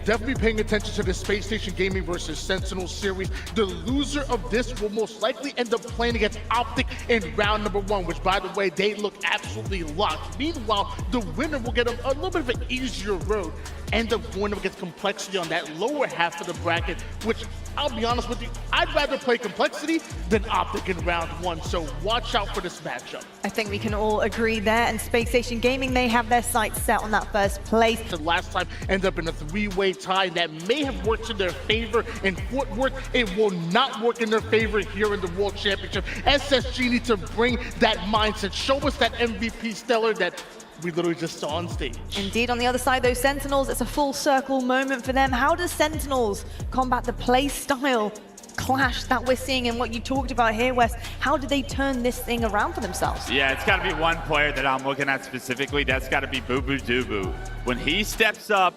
definitely paying attention to the Space Station Gaming versus Sentinels series. The loser of this will most likely end up playing against Optic in round number 1, which, by the way, they look absolutely locked. Meanwhile, the winner will get a little bit of an easier road, end up going up against Complexity on that lower half of the bracket, which, I'll be honest with you, I'd rather play Complexity than Optic in round 1, so watch out for this matchup. I think we can all agree there, and Space Station Gaming, they have their sights set on that first place. The last time ended up in a 3-way tie that may have worked in their favor in Fort Worth. It will not work in their favor here in the World Championship. SSG need to bring that mindset, show us that MVP Stellar that we literally just saw on stage. Indeed, on the other side, those Sentinels, it's a full circle moment for them. How does Sentinels combat the play style clash that we're seeing and what you talked about here, Wes? How do they turn this thing around for themselves? Yeah, it's got to be one player that I'm looking at specifically. That's got to be Boo Boo Doo Boo. When he steps up,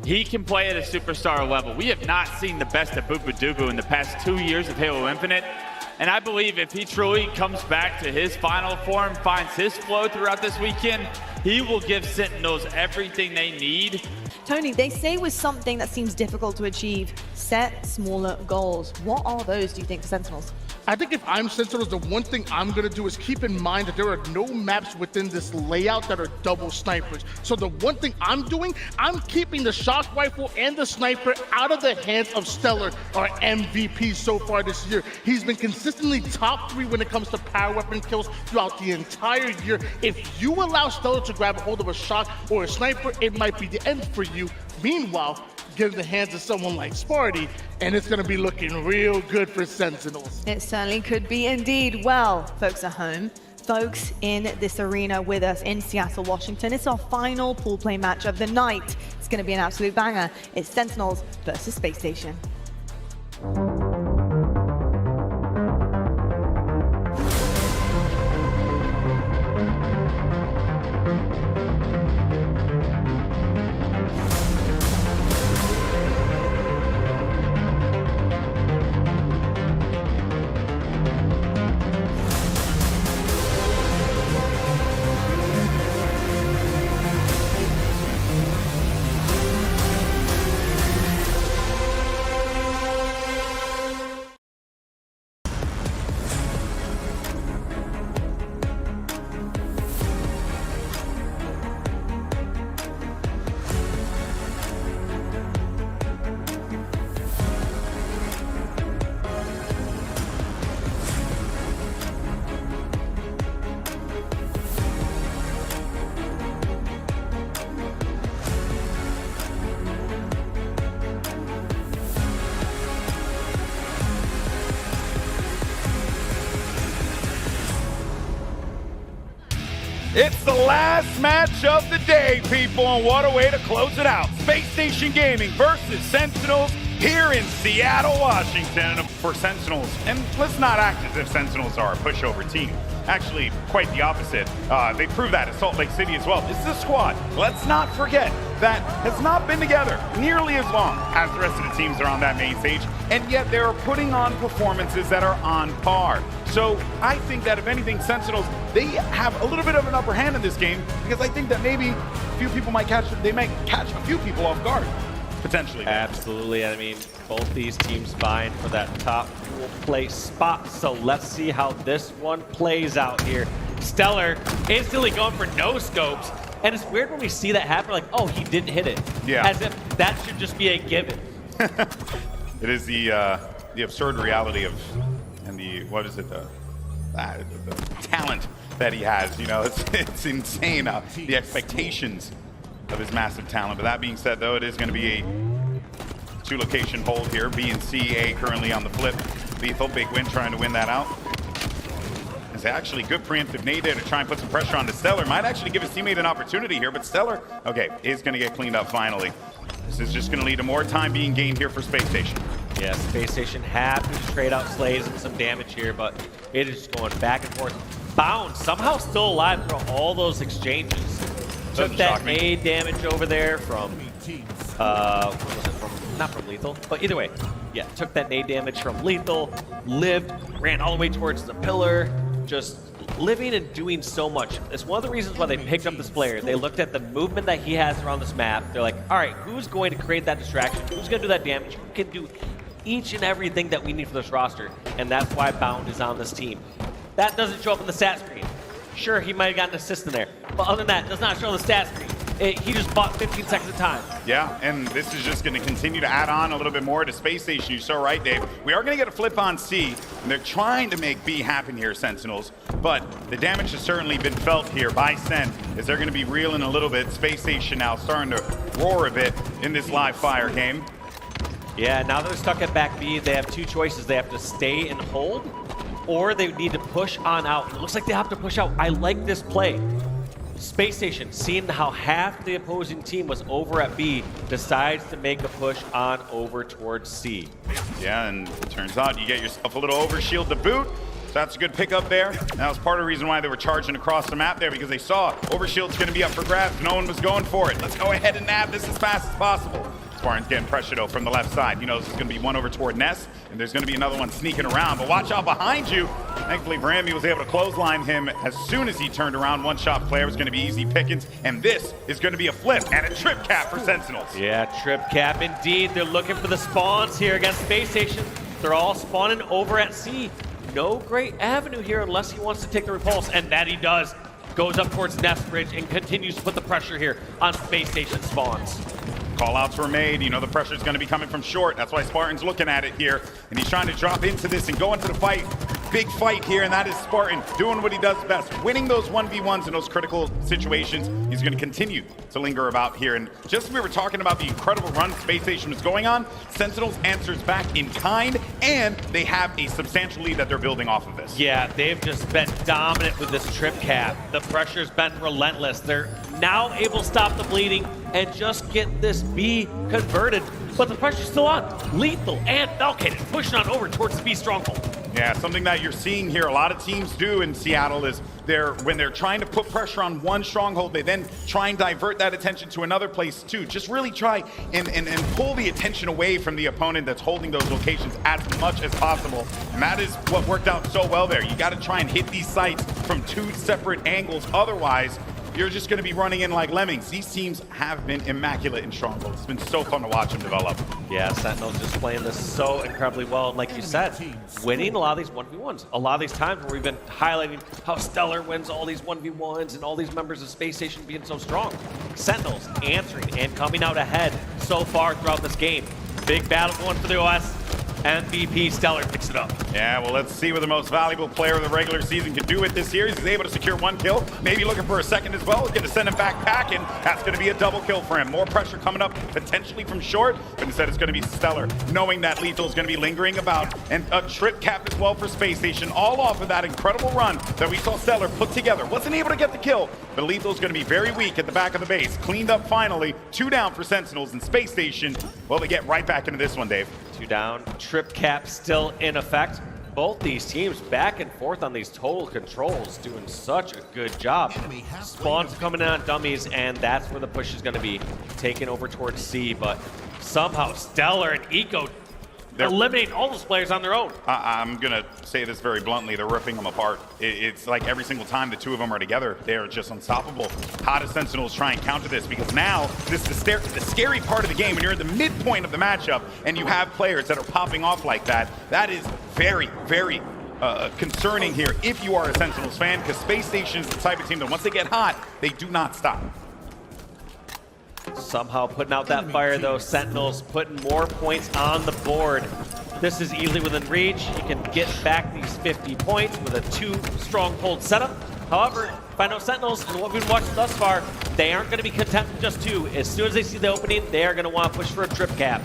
he can play at a superstar level. We have not seen the best of Boo Boo Doo Boo in the past 2 years of Halo Infinite. And I believe if he truly comes back to his final form, finds his flow throughout this weekend, he will give Sentinels everything they need. Tony, they say with something that seems difficult to achieve, set smaller goals. What are those, do you think, for Sentinels? I think if I'm Sentinels, the one thing I'm going to do is keep in mind that there are no maps within this layout that are double snipers. So the one thing I'm doing, I'm keeping the shock rifle and the sniper out of the hands of Stellar, our MVP so far this year. He's been consistently top 3 when it comes to power weapon kills throughout the entire year. If you allow Stellar to grab a hold of a shock or a sniper, it might be the end for you. Meanwhile, get in the hands of someone like Spartan, and it's going to be looking real good for Sentinels. It certainly could be indeed. Well, folks at home, folks in this arena with us in Seattle, Washington, it's our final pool play match of the night. It's going to be an absolute banger. It's Sentinels versus Space Station. It's the last match of the day, people, and what a way to close it out. Space Station Gaming versus Sentinels here in Seattle, Washington. For Sentinels, and let's not act as if Sentinels are a pushover team. Actually, quite the opposite. They proved that at Salt Lake City as well. This is a squad, let's not forget, that has not been together nearly as long as the rest of the teams that are on that main stage, and yet they're putting on performances that are on par. So I think that if anything, Sentinels, they have a little bit of an upper hand in this game, because I think that maybe a few people might catch a few people off guard, potentially. Absolutely. I mean, both these teams vying for that top place spot. So let's see how this one plays out here. Stellar instantly going for no scopes. And it's weird when we see that happen, like, oh, he didn't hit it. Yeah. As if that should just be a given. It is the absurd reality of, and the, what is it, the talent that he has. You know, it's insane, the expectations of his massive talent. But that being said, though, it is going to be a 2-location hold here. B and C, A currently on the flip. Lethal, big win, trying to win that out. It's actually good preemptive nade there to try and put some pressure on the Stellar. Might actually give his teammate an opportunity here, but Stellar, okay, is going to get cleaned up finally. This is just going to lead to more time being gained here for Space Station. Yeah, Space Station happy straight out slays and some damage here, but it is going back and forth. Bound somehow still alive through all those exchanges. Took that nade damage over there from, what was it, not from Lethal, but either way, yeah, took that nade damage from Lethal, lived, ran all the way towards the pillar, just living and doing so much. It's one of the reasons why they picked up this player. They looked at the movement that he has around this map. They're like, all right, who's going to create that distraction? Who's going to do that damage? Who can do each and everything that we need for this roster? And that's why Bound is on this team. That doesn't show up in the stat screen. Sure, he might have gotten an assist in there, but other than that, it does not show on the stat screen. He just bought 15 seconds of time. Yeah, and this is just going to continue to add on a little bit more to Space Station. You're so right, Dave. We are going to get a flip on C, and they're trying to make B happen here, Sentinels. But the damage has certainly been felt here by Sen, as they're going to be reeling a little bit. Space Station now starting to roar a bit in this live fire game. Yeah, now they're stuck at back B. They have two choices. They have to stay and hold, or they need to push on out. It looks like they have to push out. I like this play. Space Station, seeing how half the opposing team was over at B, decides to make a push on over towards C. Yeah, and it turns out you get yourself a little overshield to boot. So that's a good pickup there. That was part of the reason why they were charging across the map there, because they saw overshield's going to be up for grabs. No one was going for it. Let's go ahead and nab this as fast as possible. Spartan's getting pressure though from the left side. You know, this is going to be one over toward Ness, and there's going to be another one sneaking around. But watch out behind you. Thankfully, Brammy was able to clothesline him as soon as he turned around. One-shot player was going to be easy pickings, and this is going to be a flip and a trip cap for Sentinels. Yeah, trip cap indeed. They're looking for the spawns here against Space Station. They're all spawning over at C. No great avenue here unless he wants to take the repulse, and that he does. Goes up towards Nest Bridge and continues to put the pressure here on Space Station spawns. Call-outs were made. You know the pressure is going to be coming from short. That's why Spartan's looking at it here, and he's trying to drop into this and go into the fight. Big fight here, and that is Spartan doing what he does best, winning those 1v1s in those critical situations. He's going to continue to linger about here. And just as we were talking about the incredible run Space Station was going on, Sentinels answers back in kind, and they have a substantial lead that they're building off of this. Yeah, they've just been dominant with this trip cap. The pressure's been relentless. They're now able to stop the bleeding and just get this B converted. But the pressure's still on. Lethal and Falcon pushing on over towards the B stronghold. Yeah, something that you're seeing here a lot of teams do in Seattle is when they're trying to put pressure on one stronghold, they then try and divert that attention to another place too. Just really try and pull the attention away from the opponent that's holding those locations as much as possible. And that is what worked out so well there. You got to try and hit these sites from two separate angles. Otherwise, you're just going to be running in like lemmings. These teams have been immaculate in strongholds. It's been so fun to watch them develop. Yeah, Sentinels just playing this so incredibly well. Like you said, winning a lot of these 1v1s. A lot of these times where we've been highlighting how Stellar wins all these 1v1s and all these members of Space Station being so strong. Sentinels answering and coming out ahead so far throughout this game. Big battle going for the OS. MVP Stellar picks it up. Yeah, well, let's see what the most valuable player of the regular season can do with this series. He's able to secure one kill, maybe looking for a second as well. He's going to send him back packing. That's going to be a double kill for him. More pressure coming up potentially from short, but instead it's going to be Stellar, knowing that Lethal is going to be lingering about. And a trip cap as well for Space Station, all off of that incredible run that we saw Stellar put together. Wasn't able to get the kill, but Lethal is going to be very weak at the back of the base. Cleaned up finally. 2 down for Sentinels, and Space Station, well, they get right back into this one, Dave. 2 down. Trip cap still in effect. Both these teams back and forth on these total controls, doing such a good job. Spawns coming in on dummies, and that's where the push is going to be, taken over towards C. But somehow Stellar and Eco eliminating all those players on their own. I'm going to say this very bluntly. They're ripping them apart. It's like every single time the two of them are together, they are just unstoppable. How do Sentinels try and counter this? Because now, this is the scary part of the game. When you're at the midpoint of the matchup and you have players that are popping off like that, that is very, very concerning here if you are a Sentinels fan, because Space Station is the type of team that once they get hot, they do not stop. Somehow putting out that fire though, Sentinels putting more points on the board. This is easily within reach. You can get back these 50 points with a 2-stronghold setup. However, if I know Sentinels and what we've been watching thus far, they aren't going to be content with just 2. As soon as they see the opening, they are going to want to push for a trip cap.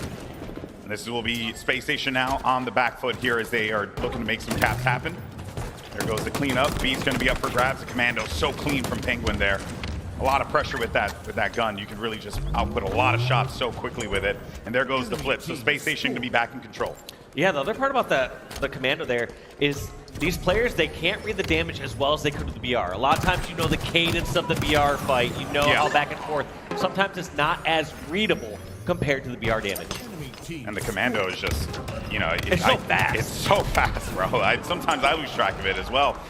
And this will be Space Station now on the back foot here as they are looking to make some caps happen. There goes the cleanup. B's going to be up for grabs. The commando so clean from Penguin there. A lot of pressure with that gun. You can really just output a lot of shots so quickly with it. And there goes the flip. So Space Station can be back in control. Yeah, the other part about the commando there is these players, they can't read the damage as well as they could with the BR. A lot of times you know the cadence of the BR fight. You know how back and forth. Sometimes it's not as readable compared to the BR damage. And the commando is just, you know, it's so fast. It's so fast, bro. Sometimes I lose track of it as well.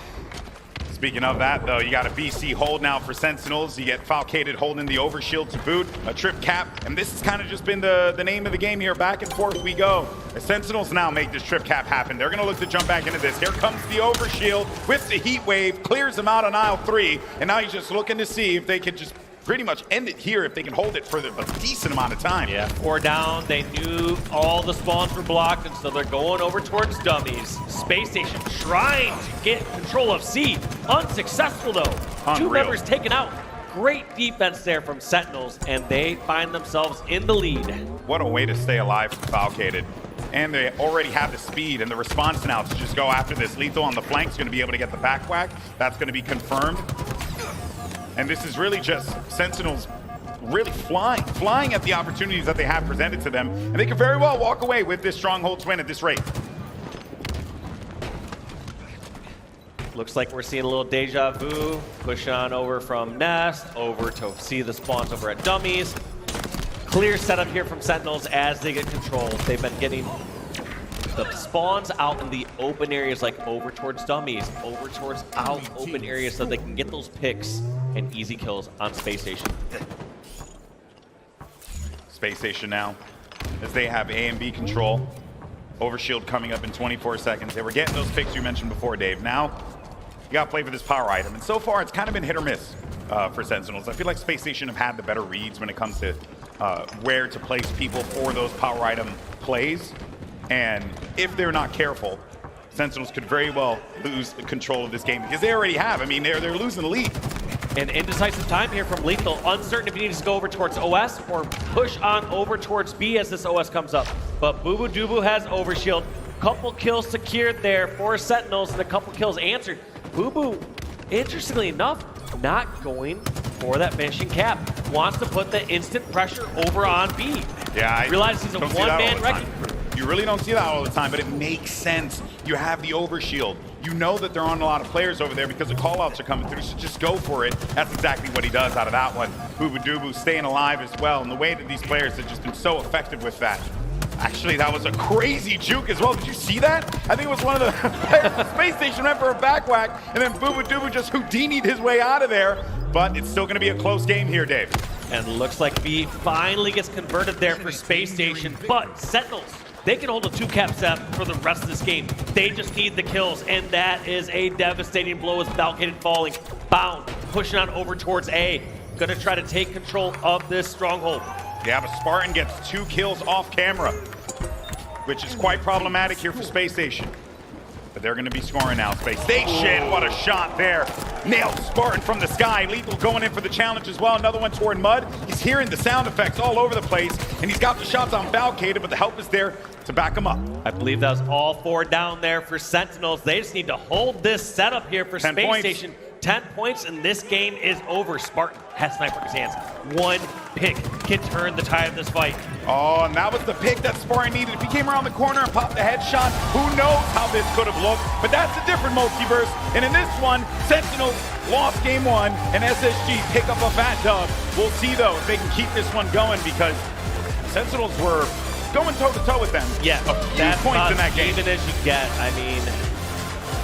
Speaking of that, though, you got a BC hold now for Sentinels. You get Falcated holding the overshield to boot, a trip cap, and this has kind of just been the name of the game here. Back and forth we go. The Sentinels now make this trip cap happen. They're going to look to jump back into this. Here comes the overshield with the heat wave, clears them out on aisle 3, and now he's just looking to see if they can just pretty much end it here if they can hold it for a decent amount of time. Yeah, 4 down. They knew all the spawns were blocked, and so they're going over towards dummies. Space Station trying to get control of C. Unsuccessful, though. Unreal. 2 members taken out. Great defense there from Sentinels, and they find themselves in the lead. What a way to stay alive for Falcated. And they already have the speed and the response now to just go after this. Lethal on the flank is going to be able to get the back whack. That's going to be confirmed. And this is really just Sentinels really flying at the opportunities that they have presented to them. And they could very well walk away with this Strongholds win at this rate. Looks like we're seeing a little deja vu. Push on over from Nest, over to see the spawns over at Dummies. Clear setup here from Sentinels as they get control. They've been getting the spawns out in the open areas, like over towards Dummies, over towards out open areas, so they can get those picks and easy kills on Space Station. Space Station now, as they have A and B control. Overshield coming up in 24 seconds. They were getting those picks you mentioned before, Dave. Now, you got to play for this power item. And so far, it's kind of been hit or miss for Sentinels. I feel like Space Station have had the better reads when it comes to where to place people for those power item plays. And if they're not careful, Sentinels could very well lose control of this game because they already have. I mean, they're losing the lead. An indecisive time here from Lethal. Uncertain if he needs to go over towards OS or push on over towards B as this OS comes up. But Boo Boo Doo has overshield. Couple kills secured there for Sentinels and a couple kills answered. Boo Boo, interestingly enough, not going for that finishing cap. Wants to put the instant pressure over on B. Yeah, I realize he's a one-man wrecking crew. You really don't see that all the time, but it makes sense. You have the overshield. You know that there aren't a lot of players over there because the callouts are coming through, so just go for it. That's exactly what he does out of that one. Boo Boo Doo Boo staying alive as well, and the way that these players have just been so effective with that. Actually, that was a crazy juke as well. Did you see that? I think it was one of the players at the Space Station went for a back whack, and then Boo Boo Doo Boo just Houdini'd his way out of there. But it's still going to be a close game here, Dave. And looks like B finally gets converted there for Space Station, but Sentinels, they can hold a 2-cap set for the rest of this game. They just need the kills, and that is a devastating blow with Falcated falling. Bound, pushing on over towards A. Gonna try to take control of this stronghold. Yeah, but Spartan gets 2 kills off camera, which is quite problematic here for Space Station. But they're going to be scoring now. Space Station, what a shot there. Nailed Spartan from the sky. Lethal going in for the challenge as well. Another one toward Mud. He's hearing the sound effects all over the place, and he's got the shots on Falcated, but the help is there to back him up. I believe that was all 4 down there for Sentinels. They just need to hold this setup here for 10 Space points. Station. 10 points, and this game is over. Spartan has sniper in his hands. 1 pick can turn the tide of this fight. Oh, and that was the pick that Spartan needed. If he came around the corner and popped the headshot, who knows how this could have looked. But that's a different multiverse. And in this one, Sentinels lost game 1, and SSG pick up a fat dub. We'll see, though, if they can keep this one going, because Sentinels were going toe-to-toe with them. Yeah, a few that's points in that game. even as you get. I mean,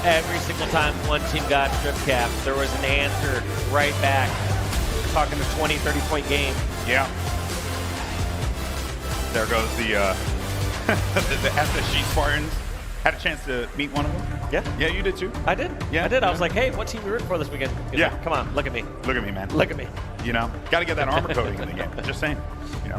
every single time one team got strip cap, there was an answer right back. We're talking a 20, 30-point game. Yeah. There goes the the SSG Spartans. Had a chance to meet one of them. Yeah. Yeah, you did too. I did. Yeah, I did. I yeah. was like, hey, what team we rooting for this weekend? He's Yeah. like, come on, look at me. Look at me, man. Look at me. You know, got to get that armor coating in the game. Just saying. You know,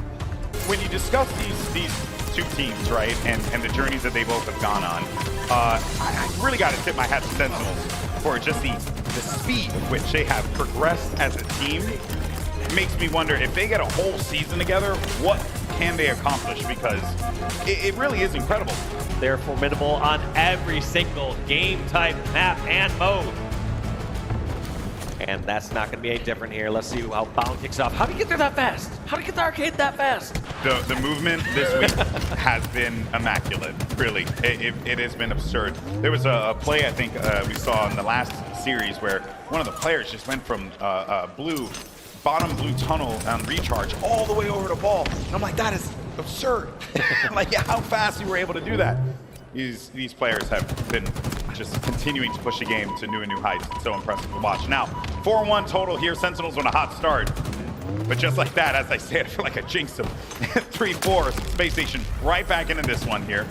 when you discuss these 2 teams, right, and the journeys that they both have gone on, I really got to tip my hat to Sentinels for just the speed with which they have progressed as a team. It makes me wonder if they get a whole season together, what can they accomplish? Because it really is incredible. They're formidable on every single game type, map, and mode. And that's not going to be any different here. Let's see how Bound kicks off. How do you get there that fast? How do you get the arcade that fast? The movement this week has been immaculate, really. It has been absurd. There was a play, I think, we saw in the last series where one of the players just went from bottom blue tunnel on recharge all the way over to ball. And I'm like, that is absurd. Like, how fast you were able to do that. these players have been just continuing to push the game to new and new heights. It's so impressive to watch. Now, 4-1 total here. Sentinels on a hot start. But just like that, as I said, I feel like I jinxed them. 3-4, Spacestation right back into this one here.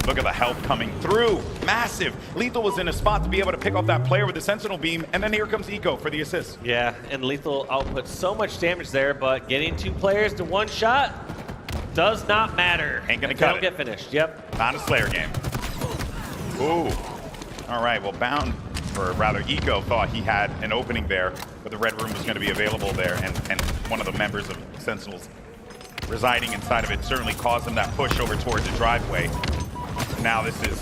Look at the help coming through. Massive. Lethal was in a spot to be able to pick off that player with the Sentinel beam, and then here comes Eco for the assist. Yeah, and Lethal outputs so much damage there, but getting 2 players to 1 shot does not matter. Ain't gonna cut it. Don't get finished. Yep. Not a Slayer game. Ooh. All right, well, Bound, or rather Eco, thought he had an opening there, but the red room was going to be available there, and one of the members of Sentinels residing inside of it certainly caused him that push over towards the driveway. Now this is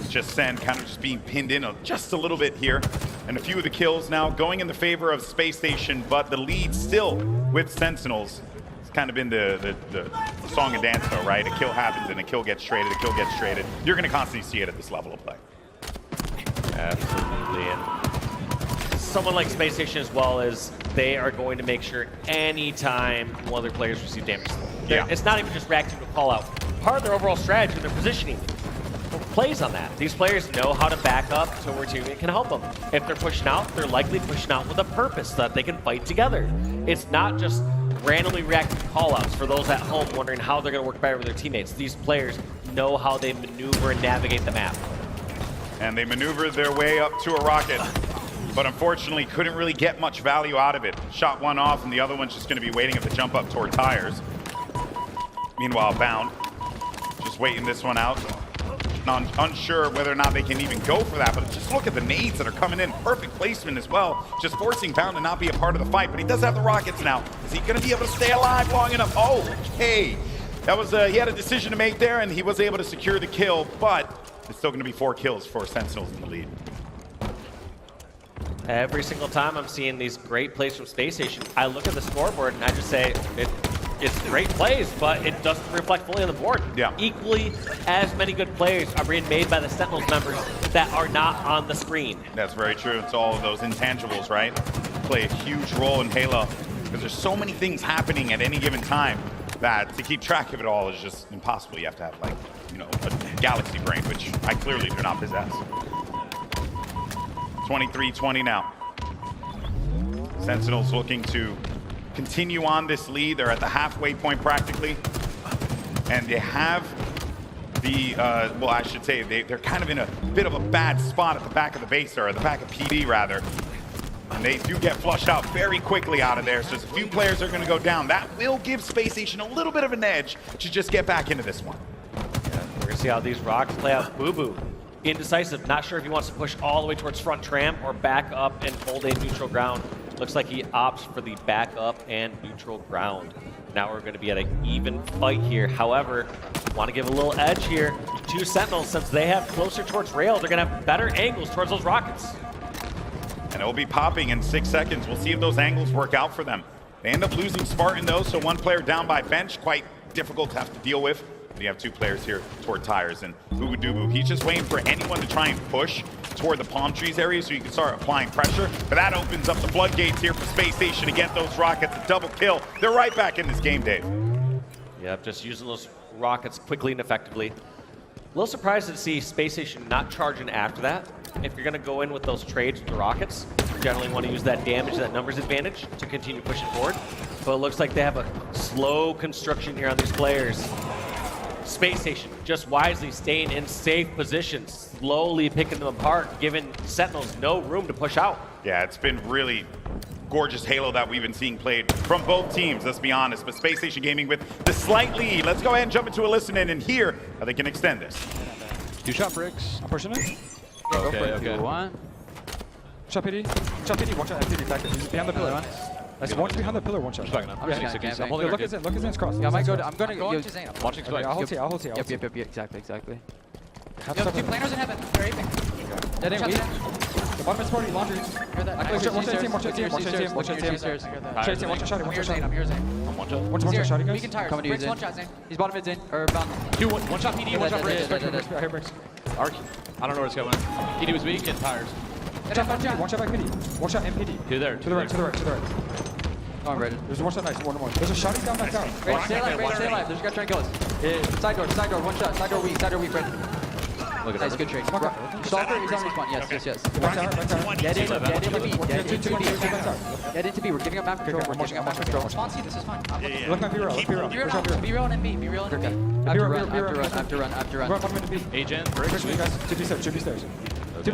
just Sen kind of just being pinned in just a little bit here, and a few of the kills now going in the favor of Spacestation, but the lead still with Sentinels. Kind of been the song and dance though, right? A kill happens and a kill gets traded, a kill gets traded. You're going to constantly see it at this level of play. Absolutely. And someone like Spacestation as well, is they are going to make sure anytime one of their players receive damage. Yeah. It's not even just reacting to a call out. Part of their overall strategy and their positioning plays on that. These players know how to back up to where teammate can help them. If they're pushing out, they're likely pushing out with a purpose so that they can fight together. It's not just randomly reacting to call-outs for those at home wondering how they're going to work better with their teammates. These players know how they maneuver and navigate the map. And they maneuvered their way up to a rocket, but unfortunately couldn't really get much value out of it. Shot one off, and the other one's just going to be waiting at the jump up toward tires. Meanwhile, Bound just waiting this one out. Unsure whether or not they can even go for that, but just look at the nades that are coming in. Perfect placement as well, just forcing Bound to not be a part of the fight, but he does have the rockets now. Is he going to be able to stay alive long enough? Oh, okay. That was, he had a decision to make there, and he was able to secure the kill, but it's still going to be 4 kills for Sentinels in the lead. Every single time I'm seeing these great plays from Spacestation, I look at the scoreboard and I just say, it's great plays, but it doesn't reflect fully on the board. Yeah. Equally as many good plays are being made by the Sentinels members that are not on the screen. That's very true. It's all of those intangibles, right? Play a huge role in Halo, because there's so many things happening at any given time that to keep track of it all is just impossible. You have to have, like, you know, a galaxy brain, which I clearly do not possess. 23-20 now. Sentinels looking to continue on this lead. They're at the halfway point practically. And they have the, well, I should say, they're kind of in a bit of a bad spot at the back of the base, or at the back of PD rather. And they do get flushed out very quickly out of there. So there's a few players that are going to go down. That will give Spacestation a little bit of an edge to just get back into this one. Yeah, we're going to see how these rocks play out. Boo-Boo, indecisive, not sure if he wants to push all the way towards front tram or back up and hold a neutral ground. Looks like he opts for the backup and neutral ground. Now we're going to be at an even fight here. However, want to give a little edge here to Sentinels, since they have closer towards rail. They're going to have better angles towards those rockets. And it'll be popping in 6 seconds. We'll see if those angles work out for them. They end up losing Spartan though, so 1 player down by bench, quite difficult to have to deal with. But you have 2 players here toward tires, and Boo Doo, he's just waiting for anyone to try and push toward the palm trees area so you can start applying pressure. But that opens up the floodgates here for Spacestation to get those rockets a double kill. They're right back in this game, Dave. Yep, just using those rockets quickly and effectively. A little surprised to see Spacestation not charging after that. If you're going to go in with those trades with the rockets, you generally want to use that damage, that numbers advantage to continue pushing forward. But it looks like they have a slow construction here on these players. Spacestation just wisely staying in safe positions, slowly picking them apart, giving Sentinels no room to push out. Yeah, it's been really gorgeous Halo that we've been seeing played from both teams, let's be honest. But Spacestation Gaming with the slight lead. Let's go ahead and jump into a listen in and hear how they can extend this. 2 shot bricks. I'm pushing it. Okay. 1. Shot PD. Shot PD. Watch out. PD back. He's behind the pillar. Nice. Watch behind the pillar. 1 shot. I'm just I'm holding. Look at Zen. Look at Zen's cross. Yeah, I might go to, I'm I'm going to Zane. I'm watching Spike. I'll hold T. I'll hold T. Yep, exactly. Have Yo, stuff 2 in. planers in heaven. They're aping. Dead end. Shot Weak. that. The bottom is party. Laundry. Hear that? Watch that team. Watch that team. Watch that team. Watch that team. Stairs. Shot team. Watch a shot. I'm Watch here, a Zane. shot. I'm here, Zane. One shot. Shot. We can tires. Coming to you, Bricks, Zane. 1 shot, Zane. He's bottom mid, Zane. Or bound. 1 shot PD, 1 shot bricks. I hear bricks. Arc. I don't know where it's going. PD was weak and tires. One shot back PD. One shot MPD. Two there. To the right. Oh, I'm ready. There's one shot, nice. One more. There's a shotty down that tower. Brandon, stay alive, Brandon, stay alive. There's a guy trying to kill us. Side door, one shot. Side door weak, Brandon. Look at nice, good trade. Stalker is on respawn. Yes. Back tower. Get in to B. Two. Get into B. We're giving up map control. We're giving up map control. Spawn C, this is fine. Look at B-roll. Be real and B. Be real and B. I have to run. One minute B. Agent, Push me, guys. Should be stairs. We're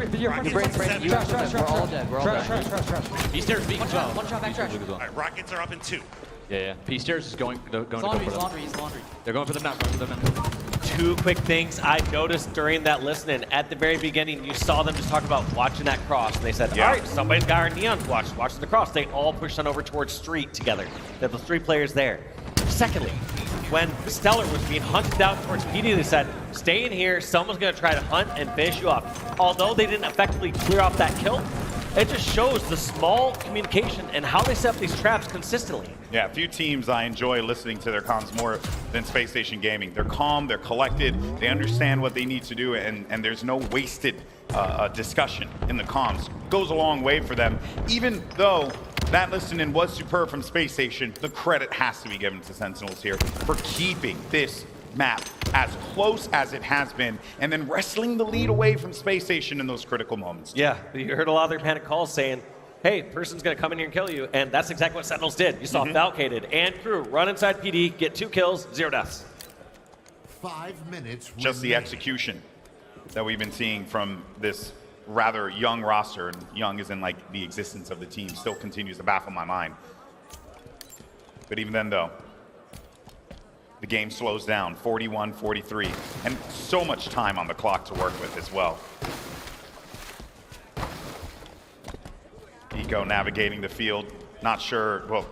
all dead. Trash. P stairs being well. One shot back trash. All right, rockets are up in 2. Yeah. P stairs is going to go for them. Laundry. They're going for them now. Two quick things I noticed during that listening. At the very beginning, you saw them just talk about watching that cross. And they said, all right, somebody's got our neons watching the cross. They all pushed on over towards street together. They have the 3 players there. Secondly, when Stellar was being hunted down towards PD, they said, stay in here. Someone's going to try to hunt and finish you off. Although they didn't effectively clear off that kill, it just shows the small communication and how they set up these traps consistently. Yeah, a few teams I enjoy listening to their comms more than Space Station Gaming. They're calm, they're collected, they understand what they need to do, and there's no wasted discussion in the comms. Goes a long way for them. Even though that listening was superb from Space Station, the credit has to be given to Sentinels here for keeping this map as close as it has been, and then wrestling the lead away from Space Station in those critical moments. Yeah, you heard a lot of their panic calls saying, hey, person's going to come in here and kill you, and that's exactly what Sentinels did. You saw Falcated and Crew run inside PD, get 2 kills, 0 deaths. 5 minutes. Just the execution that we've been seeing from this rather young roster, and young is in like the existence of the team, still continues to baffle my mind. But even then though, the game slows down, 41-43, and so much time on the clock to work with as well. Eco navigating the field, not sure, well,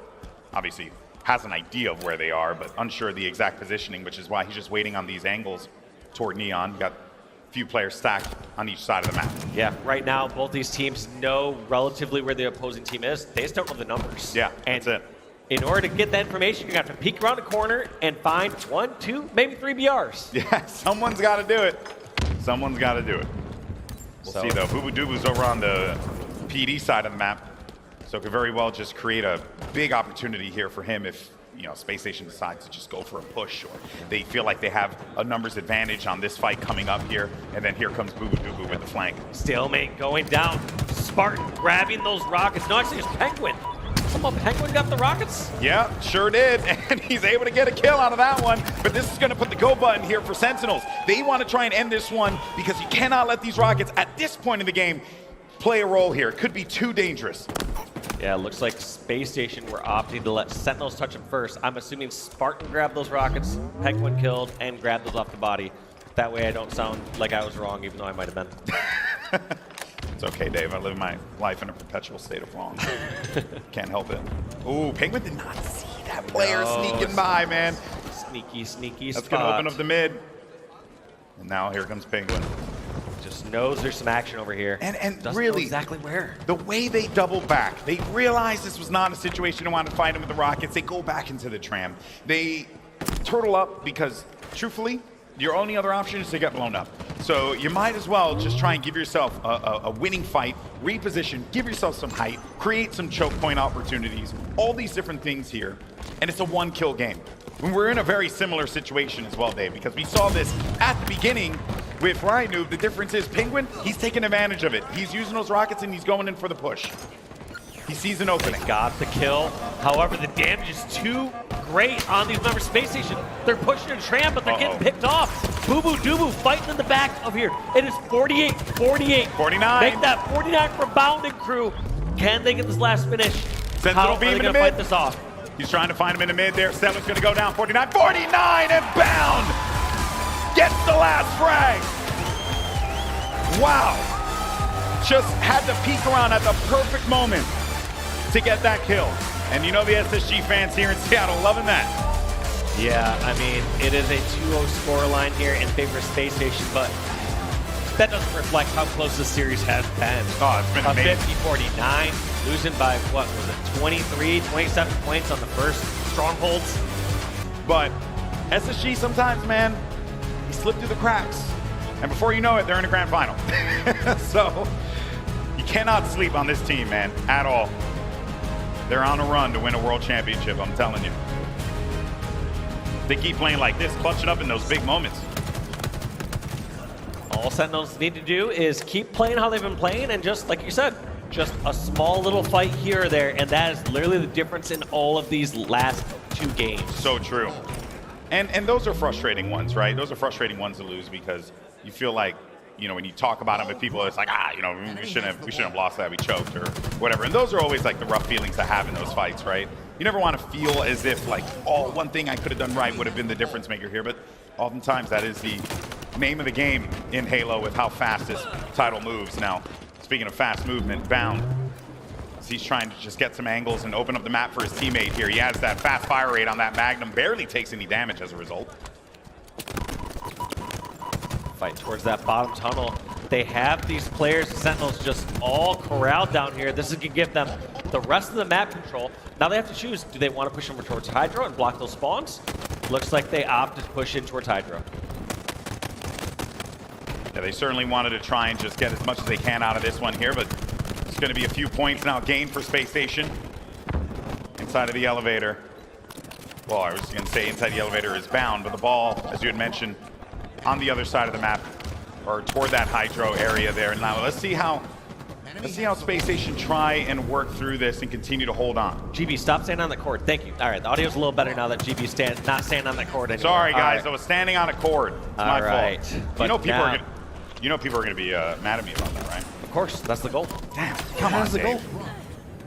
obviously has an idea of where they are, but unsure of the exact positioning, which is why he's just waiting on these angles toward Neon. Got a few players stacked on each side of the map. Yeah, right now, both these teams know relatively where the opposing team is. They just don't know the numbers. Yeah, and that's it. In order to get that information, you have to peek around a corner and find 1, 2, maybe 3 BRs. Yeah, someone's got to do it. Someone's got to do it. We'll see though. Boo Boo Doobu's over on the PD side of the map, so it could very well just create a big opportunity here for him if, you know, Space Station decides to just go for a push, or they feel like they have a numbers advantage on this fight coming up here, and then here comes Boo Boo Doobu with the flank. Stalemate going down. Spartan grabbing those rockets. No, actually, it's Penguin. Somehow Penguin got the rockets. Yeah, sure did, and he's able to get a kill out of that one, but this is going to put the go button here for Sentinels. They want to try and end this one because you cannot let these rockets, at this point in the game, play a role here. It could be too dangerous. Yeah, it looks like Space Station were opting to let Sentinels touch them first. I'm assuming Spartan grabbed those rockets, Penguin killed, and grabbed those off the body. That way I don't sound like I was wrong, even though I might have been. It's okay, Dave. I live my life in a perpetual state of wrong. Can't help it. Ooh, Penguin did not see that player sneaking by, man. Sneaky That's spot. going to open up the mid. And now here comes Penguin. Just knows there's some action over here. And Doesn't really, know exactly where. The way they double back, they realize this was not a situation to want to fight him with the rockets. They go back into the tram. They turtle up because, truthfully, your only other option is to get blown up. So you might as well just try and give yourself a winning fight, reposition, give yourself some height, create some choke point opportunities, all these different things here. And it's a 1-kill game. When we're in a very similar situation as well, Dave, because we saw this at the beginning with Rhino. The difference is Penguin, he's taking advantage of it. He's using those rockets and he's going in for the push. He sees an opening. Got the kill. However, the damage is too great on these members of Space Station. They're pushing a tram, but they're getting picked off. Boo Boo Doobu fighting in the back of here. It is 48-48. 49. Make that 49 for Bound and Crew. Can they get this last finish? How are they going to fight this off? He's trying to find him in the mid there. Stellar's going to go down 49. 49 and Bound gets the last frag. Wow. Just had to peek around at the perfect moment to get that kill. And you know the SSG fans here in Seattle loving that. Yeah, I mean, it is a 2-0 scoreline here in favor of Space Station, but that doesn't reflect how close this series has been. Oh, it's been amazing. 50-49, losing by, what was it, 23, 27 points on the first strongholds. But SSG sometimes, man, he slipped through the cracks. And before you know it, they're in a grand final. So you cannot sleep on this team, man, at all. They're on a run to win a world championship, I'm telling you. They keep playing like this, clutching up in those big moments. All Sentinels need to do is keep playing how they've been playing, and just like you said, just a small little fight here or there, and that is literally the difference in all of these last 2 games. So true. And those are frustrating ones, right? Those are frustrating ones to lose because you feel like, you know, when you talk about them with people, it's like, you know, we shouldn't have lost that, we choked or whatever. And those are always like the rough feelings to have in those fights, right? You never want to feel as if like, oh, one thing I could have done right would have been the difference maker here, but oftentimes that is the name of the game in Halo with how fast this title moves. Now, speaking of fast movement, Bound, he's trying to just get some angles and open up the map for his teammate here. He has that fast fire rate on that Magnum, barely takes any damage as a result. Fight towards that bottom tunnel. They have these players, the Sentinels, just all corralled down here. This is going to give them the rest of the map control. Now they have to choose. Do they want to push over towards Hydro and block those spawns? Looks like they opt to push in towards Hydro. Yeah, they certainly wanted to try and just get as much as they can out of this one here, but it's going to be a few points now gained for Spacestation. Inside of the elevator. Well, I was going to say inside the elevator is Bound, but the ball, as you had mentioned, on the other side of the map, or toward that Hydro area there. And now let's see how Spacestation try and work through this and continue to hold on. GB, stop standing on the court. Thank you. All right, the audio's a little better now that GB's not standing on that court anymore. Sorry, guys, I was standing on a cord. It's my fault. But You know people are going to be mad at me about that, right? Of course, that's the goal. Damn, come on, Dave.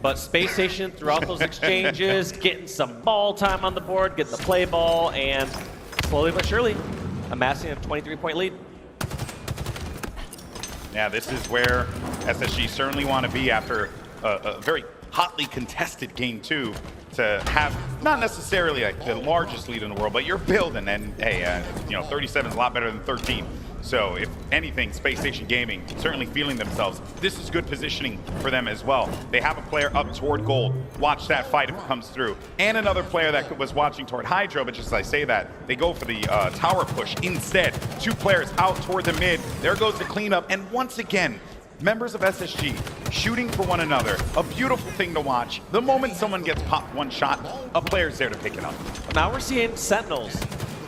But Spacestation, throughout those exchanges, getting some ball time on the board, getting the play ball, and slowly but surely, amassing a 23-point lead. Yeah, this is where SSG certainly want to be after a very hotly contested game 2 to have not necessarily like the largest lead in the world, but you're building, and hey, you know, 37 is a lot better than 13. So if anything, Spacestation Gaming certainly feeling themselves. This is good positioning for them as well. They have a player up toward gold. Watch that fight if it comes through. And another player that was watching toward Hydro, but just as I say that, they go for the tower push instead. 2 players out toward the mid. There goes the cleanup. And once again, members of SSG shooting for one another. A beautiful thing to watch. The moment someone gets popped one shot, a player's there to pick it up. Now we're seeing Sentinels,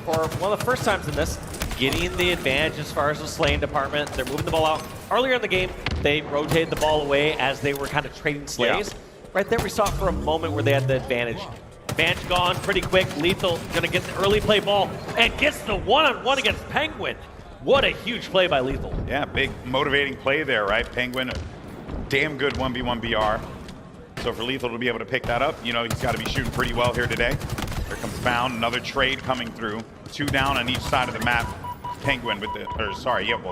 for one of the first times in this, getting the advantage as far as the slaying department. They're moving the ball out. Earlier in the game, they rotated the ball away as they were kind of trading slays. Yeah. Right there, we saw it for a moment where they had the advantage. Advantage gone pretty quick. Lethal gonna get the early play ball and gets the one-on-one against Penguin. What a huge play by Lethal. Yeah, big motivating play there, right? Penguin, a damn good 1v1 BR. So for Lethal to be able to pick that up, you know, he's got to be shooting pretty well here today. Here comes Bound, another trade coming through. 2 down on each side of the map. Penguin with the,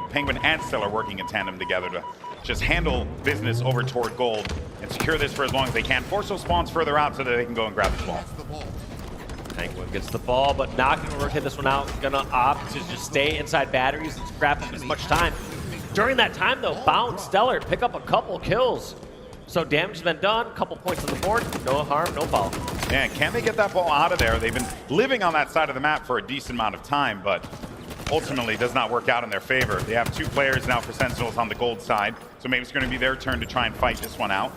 Penguin and Stellar working in tandem together to just handle business over toward gold and secure this for as long as they can. Force those spawns further out so that they can go and grab the ball. Penguin gets the ball, but not going to rotate this one out. Gonna opt to just stay inside batteries and grab up as much time. During that time, though, Bound, Stellar pick up a couple kills. So damage has been done, couple points on the board, no harm, no foul. Man, can they get that ball out of there? They've been living on that side of the map for a decent amount of time, but ultimately does not work out in their favor. They have 2 players now for Sentinels on the gold side, so maybe it's going to be their turn to try and fight this one out.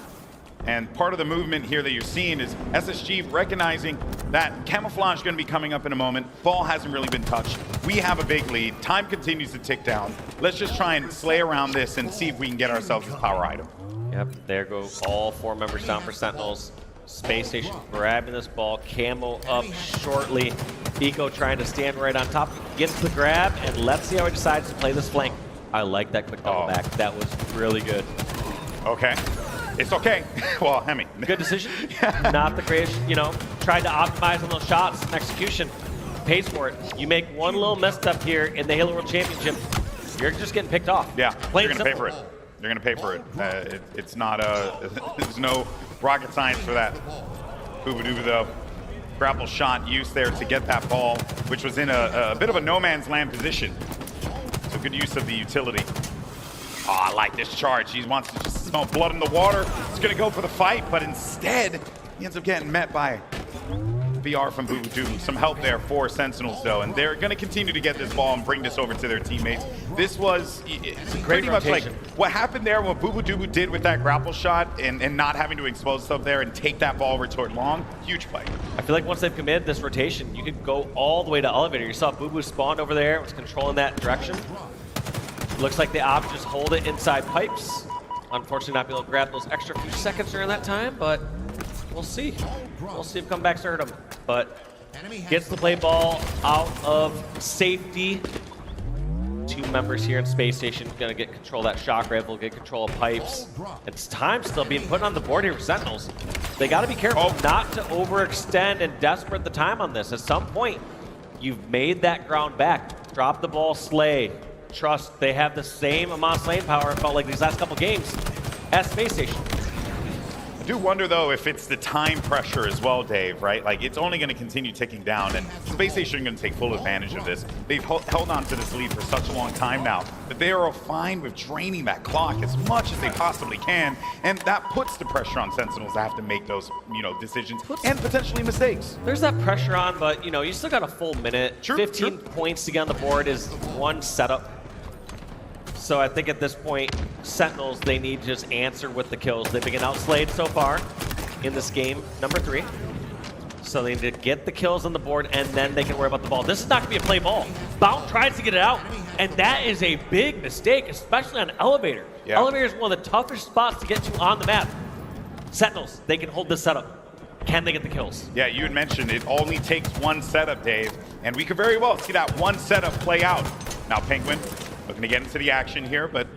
And part of the movement here that you're seeing is SSG recognizing that camouflage is going to be coming up in a moment. Ball hasn't really been touched. We have a big lead. Time continues to tick down. Let's just try and slay around this and see if we can get ourselves a power item. Yep, there go all 4 members down for Sentinels. Spacestation grabbing this ball, Camo up shortly. Eco trying to stand right on top, gets the grab, and let's see how he decides to play this flank. I like that quick double back. That was really good. Okay. It's okay. Well, Hemi. Good decision. Not the greatest, you know, tried to optimize on those shots. Execution pays for it. You make one little mess up here in the Halo World Championship, you're just getting picked off. Yeah, you're going to pay for it. You're going to pay for it. It's not there's no rocket science for that. Booba-dooba, though. Grapple shot used there to get that ball, which was in a bit of a no man's land position. So good use of the utility. Oh, I like this charge. He wants to just smell blood in the water. He's going to go for the fight, but instead, he ends up getting met by BR from Voodoo. Some help there for Sentinels, though, and they're going to continue to get this ball and bring this over to their teammates. This was pretty much like what happened there, what Voodoo did with that grapple shot and not having to expose stuff there and take that ball over toward long. Huge play. I feel like once they've committed this rotation, you could go all the way to elevator. You saw Boo spawned over there, was controlling that direction. Looks like the op just hold it inside pipes. Unfortunately, not be able to grab those extra few seconds during that time, but we'll see. We'll see if comebacks hurt him. But gets the play ball out of safety. 2 members here in Space Station gonna get control of that shock rifle, get control of pipes. It's time still being put on the board here for Sentinels. They gotta be careful not to overextend and desperate the time on this. At some point, you've made that ground back. Drop the ball, slay. Trust they have the same amount of slaying power, it felt like these last couple games, at Space Station. I do wonder, though, if it's the time pressure as well, Dave, right? Like, it's only going to continue ticking down, and Space Station is going to take full advantage of this. They've held on to this lead for such a long time now, but they are fine with draining that clock as much as they possibly can, and that puts the pressure on Sentinels to have to make those, decisions and potentially mistakes. There's that pressure on, but, you still got a full minute. 15 points to get on the board is one setup. So I think at this point, Sentinels, they need to just answer with the kills. They've been outslayed so far in this game, number 3. So they need to get the kills on the board, and then they can worry about the ball. This is not going to be a play ball. Bound tries to get it out, and that is a big mistake, especially on Elevator. Yeah. Elevator is one of the toughest spots to get to on the map. Sentinels, they can hold this setup. Can they get the kills? Yeah, you had mentioned it only takes one setup, Dave, and we could very well see that one setup play out. Now Penguin looking to get into the action here, but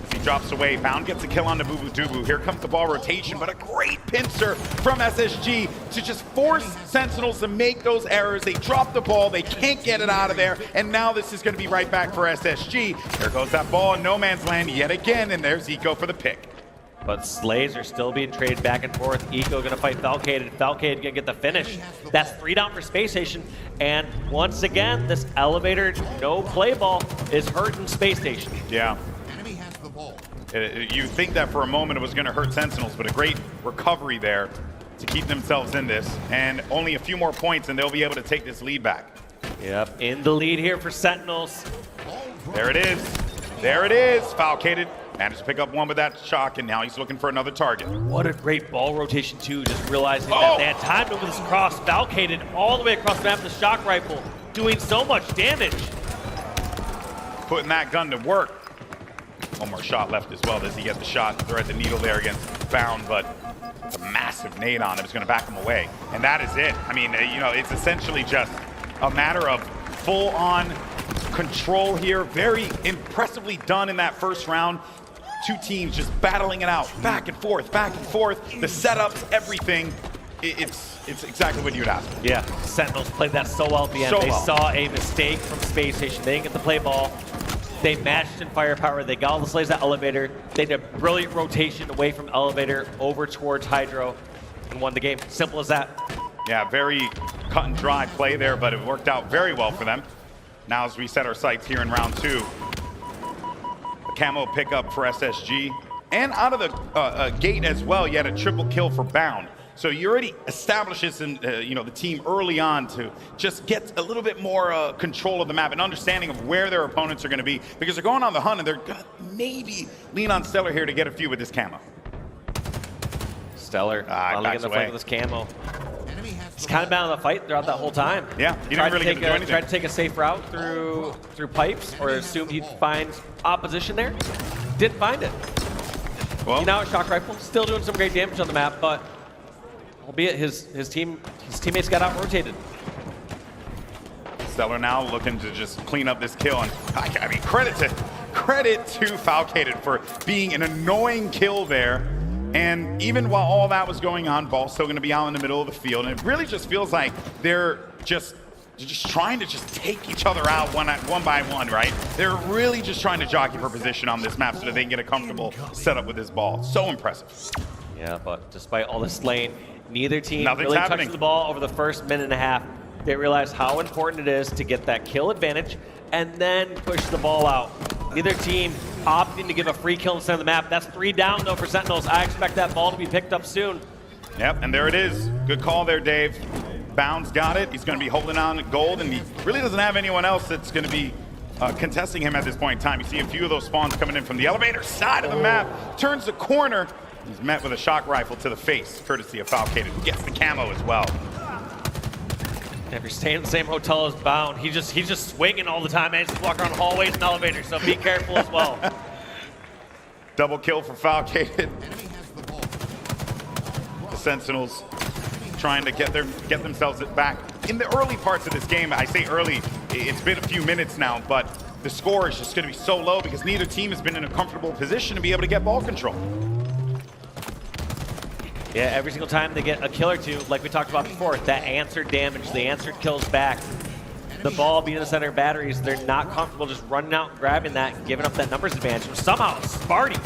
as he drops away, Bound gets a kill on the Boo. Here comes the ball rotation, but a great pincer from SSG to just force Sentinels to make those errors. They drop the ball, they can't get it out of there, and now this is going to be right back for SSG. There goes that ball in no man's land yet again, and there's Eco for the pick. But slays are still being traded back and forth. Eco gonna fight Falcade, and Falcade gonna get the finish. That's 3 down for Space Station. And once again, this Elevator no play ball is hurting Space Station. Yeah. You think that for a moment it was gonna hurt Sentinels, but a great recovery there to keep themselves in this. And only a few more points and they'll be able to take this lead back. Yep, in the lead here for Sentinels. There it is. There it is. Falcade managed to pick up one with that shock, and now he's looking for another target. What a great ball rotation, too. Just realizing that they had time to move this across. Falcade all the way across the map with the shock rifle, doing so much damage. Putting that gun to work. One more shot left as well. Does he get the shot? Thread the needle there against Bound, but it's a massive nade on him. It's going to back him away. And that is it. I mean, it's essentially just a matter of full-on control here. Very impressively done in that first round. 2 teams just battling it out, back and forth, the setups, everything. It's exactly what you'd ask for. Yeah, Sentinels played that so well at the end. They saw a mistake from Space Station. They didn't get the play ball. They matched in firepower. They got all the slays at Elevator. They did a brilliant rotation away from Elevator over towards Hydro and won the game. Simple as that. Yeah, very cut and dry play there, but it worked out very well for them. Now as we set our sights here in round 2, camo pickup for SSG, and out of the gate as well, you had a triple kill for Bound. So you already establishes the team early on to just get a little bit more control of the map and understanding of where their opponents are going to be, because they're going on the hunt and they're going to maybe lean on Stellar here to get a few with this camo. Stellar finally getting the fight with this camo. He's kind of been on the fight throughout that whole time. Yeah, he didn't really get to do anything. Tried to take a safe route through pipes, or assumed he'd find opposition there. Didn't find it. Well, now at shock rifle, still doing some great damage on the map, but albeit his teammates got out rotated. Stellar now looking to just clean up this kill, and I mean credit to Falcade for being an annoying kill there. And even while all that was going on, ball's still going to be out in the middle of the field, and it really just feels like they're just trying to just take each other out one by one, right? They're really just trying to jockey for position on this map so that they can get a comfortable setup with this ball. So impressive. Yeah, but despite all this lane, neither team Nothing's really happening. touched the ball over the first minute and a half. They realized how important it is to get that kill advantage and then push the ball out. Neither team opting to give a free kill instead of the map. That's 3 down, though, for Sentinels. I expect that ball to be picked up soon. Yep, and there it is. Good call there, Dave. Bound's got it. He's going to be holding on to gold, and he really doesn't have anyone else that's going to be contesting him at this point in time. You see a few of those spawns coming in from the elevator side of the map. Turns the corner. He's met with a shock rifle to the face, courtesy of Falcated, who gets the camo as well. If you're staying in the same hotel as Bound, he's just swinging all the time, man. He's just walking around hallways and elevators, so be careful as well. Double kill for Falcated. The Sentinels trying to get themselves back. In the early parts of this game, I say early, it's been a few minutes now, but the score is just going to be so low because neither team has been in a comfortable position to be able to get ball control. Yeah, every single time they get a kill or two, like we talked about before, that answered damage, the answered kills back. The ball being in the center of batteries, they're not comfortable just running out and grabbing that and giving up that numbers advantage. But somehow, Spartan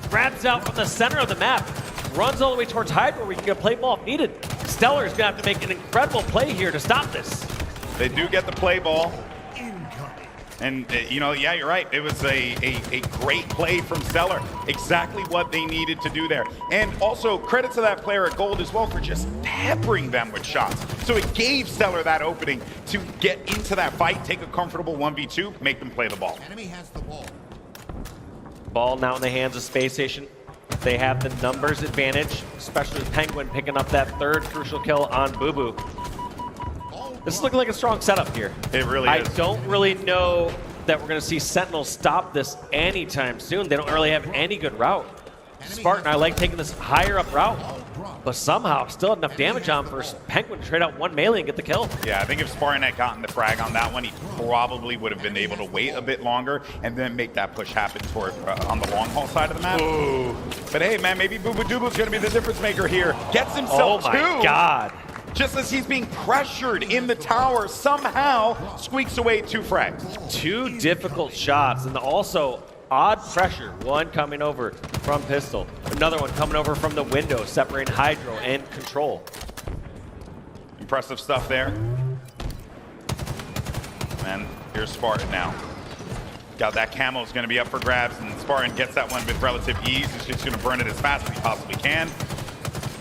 grabs out from the center of the map, runs all the way towards Hydra where we can get a play ball if needed. Stellar is going to have to make an incredible play here to stop this. They do get the play ball. And, you know, yeah, you're right. It was a great play from Stellar. Exactly what they needed to do there. And also, credit to that player at Gold as well for just peppering them with shots. So it gave Stellar that opening to get into that fight, take a comfortable 1v2, make them play the ball. Enemy has the ball. Ball now in the hands of Spacestation. They have the numbers advantage, especially with Penguin picking up that third crucial kill on Boo Boo. This is looking like a strong setup here. It really is. I don't really know that we're going to see Sentinels stop this anytime soon. They don't really have any good route. Spartan, I like taking this higher up route, but somehow still had enough damage on for Penguin to trade out one melee and get the kill. Yeah, I think if Spartan had gotten the frag on that one, he probably would have been able to wait a bit longer and then make that push happen toward on the long haul side of the map. Ooh. But hey, man, maybe Boo Boo Doobu's going to be the difference maker here. Gets himself two. Oh my God. Just as he's being pressured in the tower, somehow squeaks away 2 frags. 2 difficult shots, and also odd pressure. One coming over from Pistol, another one coming over from the window, separating Hydro and Control. Impressive stuff there. And here's Spartan now. Got that camo is going to be up for grabs, and Spartan gets that one with relative ease. He's just going to burn it as fast as he possibly can,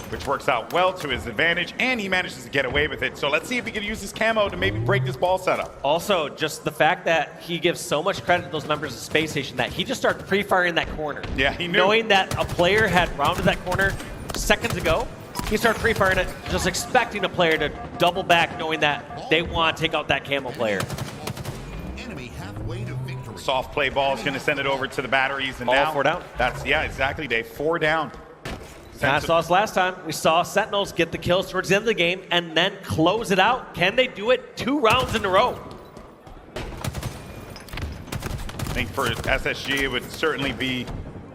which works out well to his advantage, and he manages to get away with it. So let's see if he can use his camo to maybe break this ball setup. Also, just the fact that he gives so much credit to those members of Space Station that he just started pre-firing that corner. Yeah, he knew. Knowing that a player had rounded that corner seconds ago, he started pre-firing it, just expecting a player to double back, knowing that they want to take out that camo player. Enemy halfway to victory. Soft play ball is going to send it over to the batteries, and All now 4 down. That's, yeah, exactly, Dave. 4 down. I saw us last time. We saw Sentinels get the kills towards the end of the game and then close it out. Can they do it 2 rounds in a row? I think for SSG, it would certainly be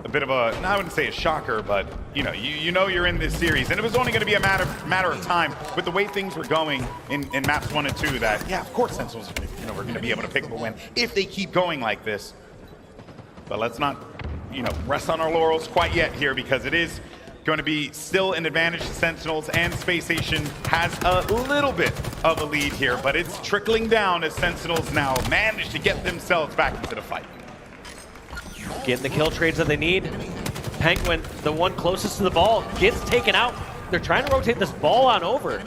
a bit of a, I wouldn't say a shocker, but you know you're in this series, and it was only going to be a matter of time with the way things were going in maps 1 and 2. That yeah, of course Sentinels, we're going to be able to pick up a win if they keep going like this. But let's not, rest on our laurels quite yet here, because it is going to be still an advantage to Sentinels, and Space Station has a little bit of a lead here, but it's trickling down as Sentinels now manage to get themselves back into the fight. Getting the kill trades that they need. Penguin, the one closest to the ball, gets taken out. They're trying to rotate this ball on over.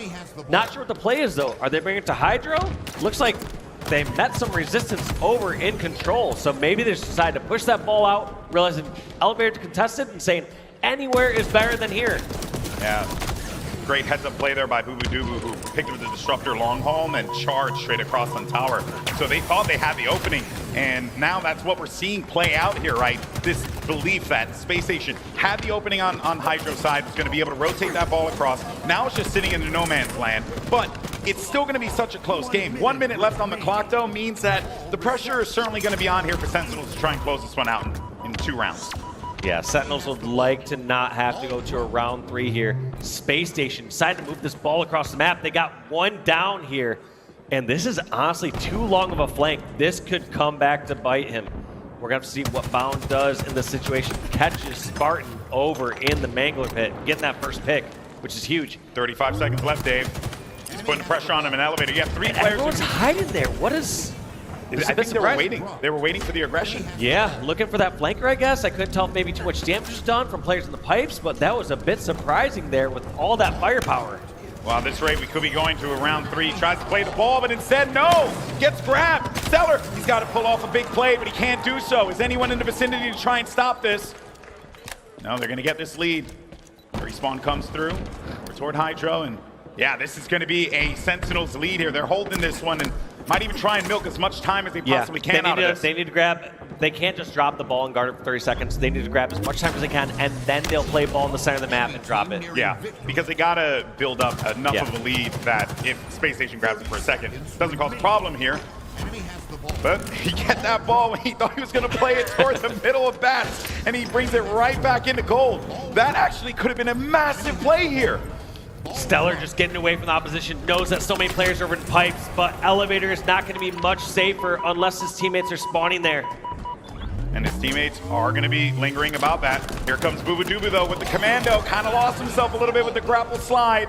Not sure what the play is, though. Are they bringing it to Hydro? Looks like they met some resistance over in Control, so maybe they just decided to push that ball out, realizing elevator contested and saying, anywhere is better than here. Yeah, great heads-up play there by Boo Boo Doobu, who picked up the Disruptor long haul and then charged straight across on tower. So they thought they had the opening, and now that's what we're seeing play out here, right? This belief that Space Station had the opening on Hydro side, was going to be able to rotate that ball across. Now it's just sitting in the no man's land, but it's still going to be such a close game. 1 minute left on the clock, though, means that the pressure is certainly going to be on here for Sentinels to try and close this one out in 2 rounds. Yeah, Sentinels would like to not have to go to a round 3 here. Space Station decided to move this ball across the map. They got 1 down here, and this is honestly too long of a flank. This could come back to bite him. We're going to have to see what Bound does in this situation. Catches Spartan over in the Mangler pit, getting that first pick, which is huge. 35 seconds left, Dave. He's putting pressure on him in elevator. You have 3 And players. everyone's hiding there. What is... I think they were waiting. They were waiting for the aggression. Yeah, looking for that flanker, I guess. I couldn't tell if maybe too much damage was done from players in the pipes, but that was a bit surprising there with all that firepower. Well, at this rate, we could be going to a round 3. Tries to play the ball, but instead, no! Gets grabbed. Stellar, he's got to pull off a big play, but he can't do so. Is anyone in the vicinity to try and stop this? No, they're going to get this lead. Respawn comes through. We're toward Hydro, and yeah, this is going to be a Sentinels lead here. They're holding this one and might even try and milk as much time as they possibly can out of this. They need to grab. They can't just drop the ball and guard it for 30 seconds. They need to grab as much time as they can, and then they'll play ball in the center of the map and drop it. Yeah, because they got to build up enough of a lead that if Spacestation grabs it for a second, it doesn't cause a problem here. But he get that ball when he thought he was going to play it toward the middle of bats, and he brings it right back into gold. That actually could have been a massive play here. Stellar just getting away from the opposition, knows that so many players are over in pipes, but Elevator is not going to be much safer unless his teammates are spawning there. And his teammates are going to be lingering about that. Here comes Boobadooboo though with the commando, kind of lost himself a little bit with the grapple slide.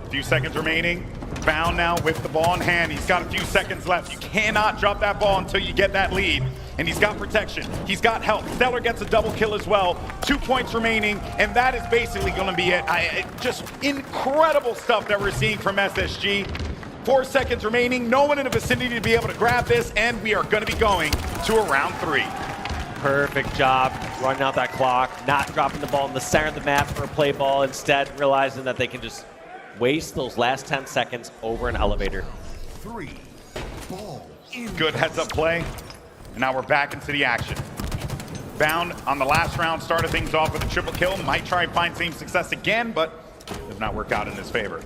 A few seconds remaining. Bound now with the ball in hand. He's got a few seconds left. You cannot drop that ball until you get that lead. And he's got protection. He's got help. Stellar gets a double kill as well. 2 points remaining, and that is basically going to be it. Just incredible stuff that we're seeing from SSG. 4 seconds remaining. No one in the vicinity to be able to grab this, and we are going to be going to a round 3. Perfect job running out that clock, not dropping the ball in the center of the map for a play ball, instead realizing that they can just waste those last 10 seconds over an Elevator. 3. Ball in. Good heads-up play. And now we're back into the action. Bound on the last round started things off with a triple kill. Might try and find same success again, but does not work out in his favor.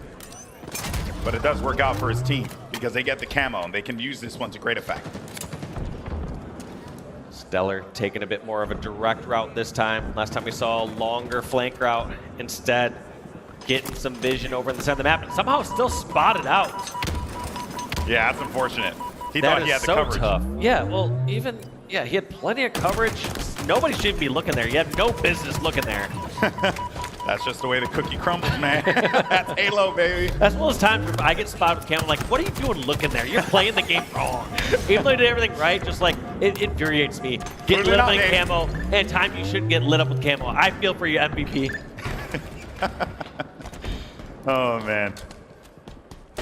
But it does work out for his team because they get the camo and they can use this one to great effect. Stellar taking a bit more of a direct route this time. Last time we saw a longer flank route. Instead, getting some vision over in the center of the map and somehow still spotted out. Yeah, that's unfortunate. He thought he had the coverage. Tough. Yeah, well, he had plenty of coverage. Nobody should be looking there. You have no business looking there. That's just the way the cookie crumbles, man. That's Halo, baby. That's one of those times where I get spotted with camo. I'm like, what are you doing looking there? You're playing the game wrong. Even though you did everything right, just like, it infuriates me. Get lit up with camo, and time you shouldn't get lit up with camo. I feel for you, MVP. Oh, man.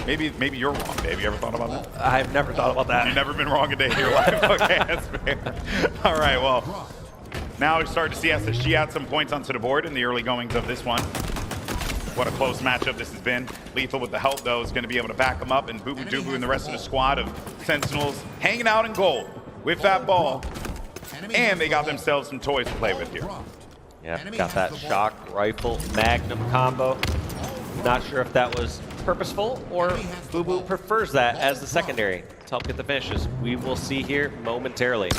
Maybe you're wrong, Dave. You ever thought about that? I've never thought about that. You've never been wrong a day in your life. Okay, that's fair. All right, well, now we start to see SSG add some points onto the board in the early goings of this one. What a close matchup this has been. Lethal with the help, though, is going to be able to back them up, and Boobadooboo and the rest of the squad of Sentinels hanging out in gold with that ball. And they got themselves some toys to play with here. Yeah, got that shock rifle magnum combo. Not sure if that was purposeful or Boo prefers that as the secondary to help get the finishes. We will see here momentarily.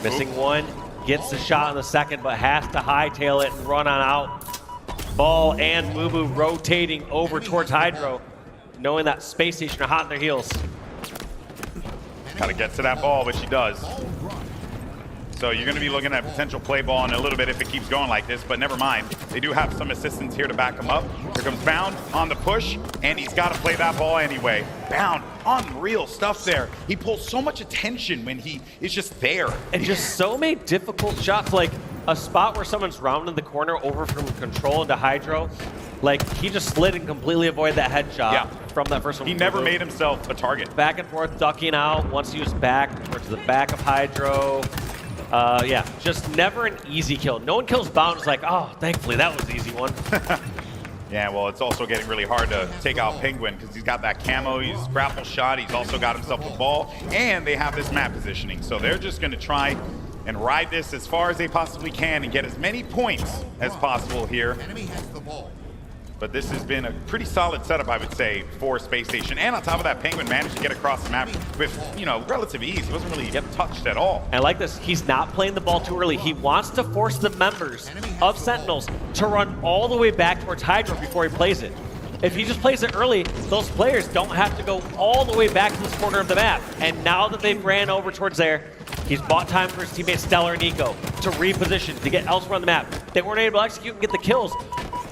Missing one, gets the shot in the second, but has to hightail it and run on out. Ball and Boo rotating over towards Hydro, knowing that Spacestation are hot in their heels. Kind of gets to that ball, but she does. So you're going to be looking at potential play ball in a little bit if it keeps going like this, but never mind. They do have some assistance here to back him up. Here comes Bound on the push, and he's got to play that ball anyway. Bound, unreal stuff there. He pulls so much attention when he is just there. And just so many difficult shots, like a spot where someone's rounding the corner over from control into Hydro. Like, he just slid and completely avoided that headshot from that first one. He never made himself a target. Back and forth, ducking out. Once he was back towards the back of Hydro. Yeah, just never an easy kill. No one kills Bound. It's like, oh, thankfully that was the easy one. Yeah, well, it's also getting really hard to take out Penguin because he's got that camo, he's grapple shot, he's also got himself a ball, and they have this map positioning. So they're just going to try and ride this as far as they possibly can and get as many points as possible here. Enemy has the ball. But this has been a pretty solid setup, I would say, for Spacestation. And on top of that, Penguin managed to get across the map with, you know, relative ease. He wasn't really touched at all. I like this. He's not playing the ball too early. He wants to force the members of Sentinels to run all the way back towards Hydro before he plays it. If he just plays it early, those players don't have to go all the way back to this corner of the map. And now that they've ran over towards there, he's bought time for his teammates Stellar and Nico to reposition, to get elsewhere on the map. They weren't able to execute and get the kills,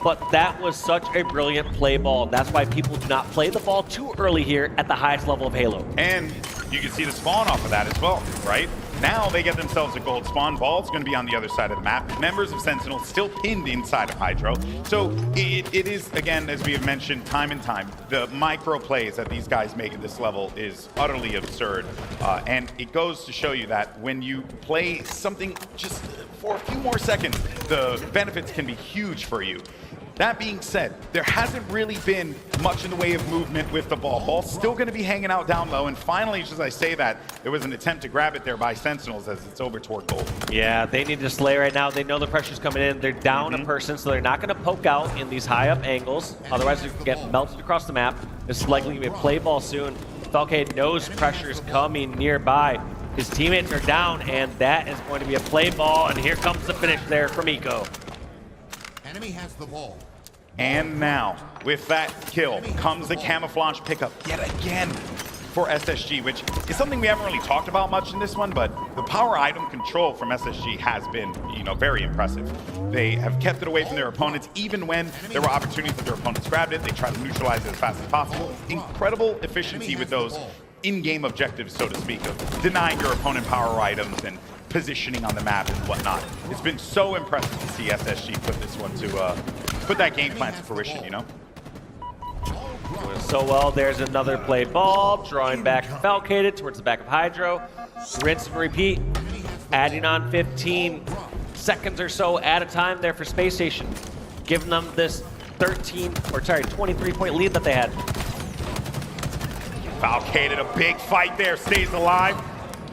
but that was such a brilliant play ball. That's why people do not play the ball too early here at the highest level of Halo. And You can see the spawn off of that as well, right? Now they get themselves a gold spawn. Ball's going to be on the other side of the map. Members of Sentinels still pinned inside of Hydro. So it is, again, as we have mentioned time and time, the micro plays that these guys make at this level is utterly absurd. And it goes to show you that when you play something just for a few more seconds, the benefits can be huge for you. That being said, there hasn't really been much in the way of movement with the ball. Ball's still going to be hanging out down low, and finally, just as I say that, there was an attempt to grab it there by Sentinels as it's over toward gold. Yeah, they need to slay right now. They know the pressure's coming in. They're down a person, so they're not going to poke out in these high up angles. Otherwise, they get melted across the map. This is likely going to be a play ball soon. Falcade knows pressure's coming nearby. His teammates are down, and that is going to be a play ball, and here comes the finish there from Eco. Enemy has the ball. And now, with that kill, comes the camouflage pickup yet again for SSG, which is something we haven't really talked about much in this one, but the power item control from SSG has been, very impressive. They have kept it away from their opponents, even when there were opportunities that their opponents grabbed it. They tried to neutralize it as fast as possible. Incredible efficiency with those in-game objectives, so to speak, of denying your opponent power items and positioning on the map and whatnot. It's been so impressive to see SSG put this one to put that game plan to fruition, Doing so well. There's another play ball, drawing back Falcated towards the back of Hydro. Rinse and repeat, adding on 15 seconds or so at a time there for Spacestation, giving them this 23-point lead that they had. Falcated, a big fight there, stays alive,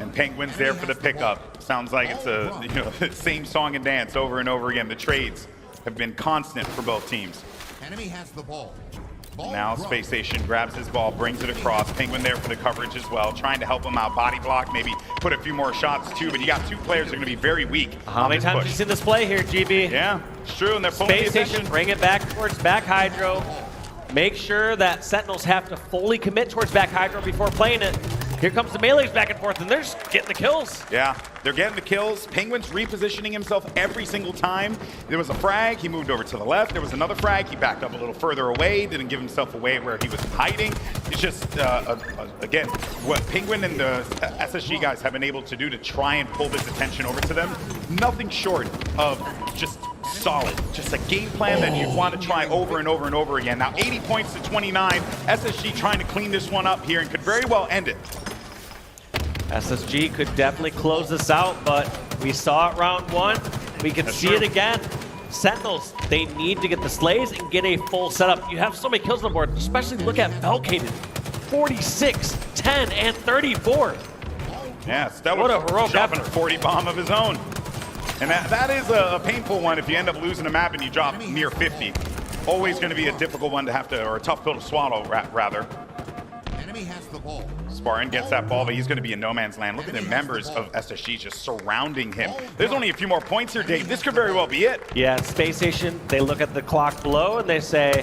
and Penguin's there for the pickup. Sounds like it's a same song and dance over and over again. The trades have been constant for both teams. Enemy has the ball. Now Spacestation grabs his ball, brings it across. Penguin there for the coverage as well, trying to help him out. Body block, maybe put a few more shots too, but you got two players that are going to be very weak. How many times have you seen this play here, GB? Yeah, it's true, and they're pulling the Spacestation, attention. bring it back towards back Hydro. Make sure that Sentinels have to fully commit towards back Hydro before playing it. Here comes the melees back and forth, and they're just getting the kills. Yeah, they're getting the kills. Penguin's repositioning himself every single time. There was a frag, he moved over to the left. There was another frag, he backed up a little further away, didn't give himself away where he was hiding. It's just, again, what Penguin and the SSG guys have been able to do to try and pull this attention over to them, nothing short of just solid. Just a game plan that you want to try over and over and over again. Now 80 points to 29. SSG trying to clean this one up here and could very well end it. SSG could definitely close this out, but we saw it round one. We can see it again. Sentinels, they need to get the slays and get a full setup. You have so many kills on the board, especially look at Falcated. 46, 10, and 34. Yeah, Stellar What a heroic dropping a effort. 40 bomb of his own. And that is a painful one if you end up losing a map and you drop near 50. Always going to be a difficult one to have to, or a tough pill to swallow, rather. Enemy has the ball. Spartan gets that ball, but he's going to be in no man's land. Look at the members of SSG just surrounding him. There's only a few more points here, Dave. This could very well be it. Yeah, Spacestation, they look at the clock below and they say,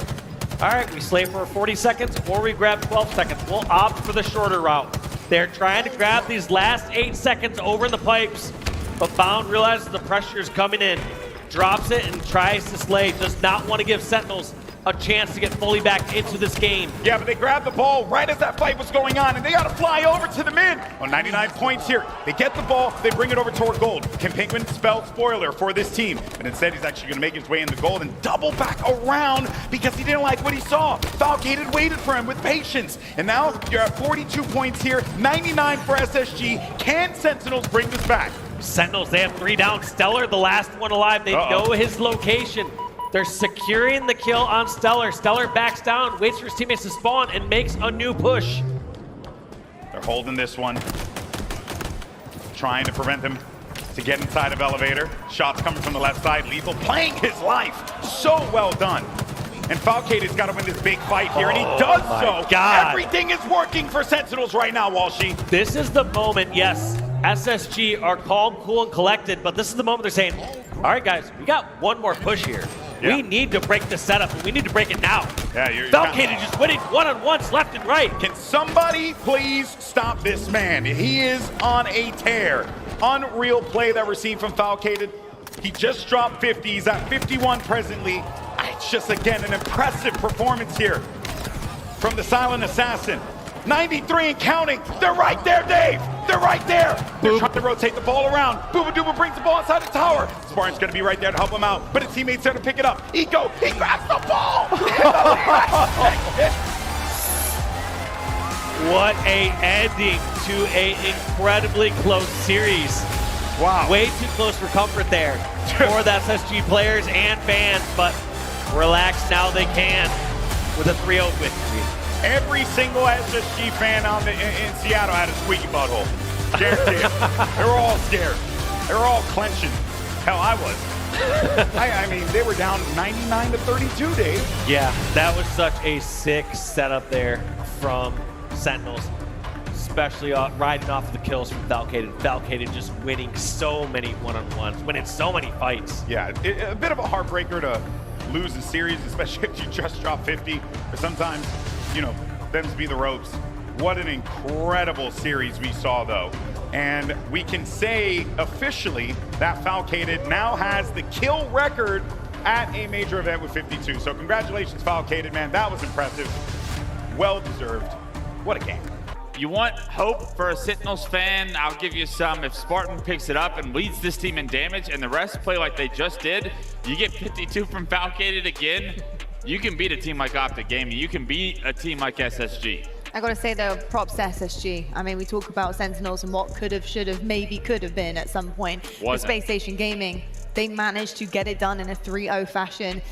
all right, we slay for 40 seconds or we grab 12 seconds. We'll opt for the shorter route. They're trying to grab these last 8 seconds over the pipes, but Bound realizes the pressure is coming in, drops it and tries to slay. Does not want to give Sentinels a chance to get fully back into this game. Yeah, but they grabbed the ball right as that fight was going on, and they got to fly over to the mid. On 99 points here, they get the ball, they bring it over toward gold. Can Penguin spell spoiler for this team? But instead, he's actually going to make his way into gold and double back around because he didn't like what he saw. Falcated waited for him with patience. And now you're at 42 points here, 99 for SSG. Can Sentinels bring this back? Sentinels, they have 3 down. Stellar, the last one alive. They know his location. They're securing the kill on Stellar. Stellar backs down, waits for his teammates to spawn, and makes a new push. They're holding this one. Trying to prevent them to get inside of elevator. Shots coming from the left side. Lethal playing his life. So well done. And Falcated's got to win this big fight here, and he does so. God. Everything is working for Sentinels right now, Walshy. This is the moment, yes. SSG are calm, cool, and collected, but this is the moment they're saying, all right, guys, we got one more push here. Yeah. We need to break the setup, and we need to break it now. Yeah, you're Falcated just winning one-on-ones left and right. Can somebody please stop this man? He is on a tear. Unreal play that we're seeing from Falcated. He just dropped 50. He's at 51 presently. It's just, again, an impressive performance here from the Silent Assassin. 93 and counting. They're right there, Dave. They're right there. They're trying to rotate the ball around. Booba Dooba brings the ball inside the tower. Spartan's going to be right there to help him out, but his teammate's there to pick it up. Eco, he grabs the ball. What a ending to a incredibly close series. Wow. Way too close for comfort there for the SSG players and fans, but relax now they can with a 3-0 victory. Every single SSG fan in Seattle had a squeaky butthole. Guarantee it. They were all scared. They were all clenching. Hell, I was. I mean, they were down 99 to 32, Dave. Yeah, that was such a sick setup there from Sentinels, especially riding off of the kills from Valkated. Valkated just winning so many one-on-ones, winning so many fights. Yeah, a bit of a heartbreaker to lose the series, especially if you just drop 50, or sometimes, you know, them to be the ropes. What an incredible series we saw, though. And we can say officially that Falcated now has the kill record at a major event with 52. So congratulations, Falcated, man. That was impressive. Well deserved. What a game. You want hope for a Sentinels fan? I'll give you some. If Spartan picks it up and leads this team in damage and the rest play like they just did, you get 52 from Falcated again, you can beat a team like Optic Gaming. You can beat a team like SSG. I gotta say though, props to SSG. I mean, we talk about Sentinels and what could have, should have, maybe could have been at some point. With Spacestation Gaming, they managed to get it done in a 3-0 fashion.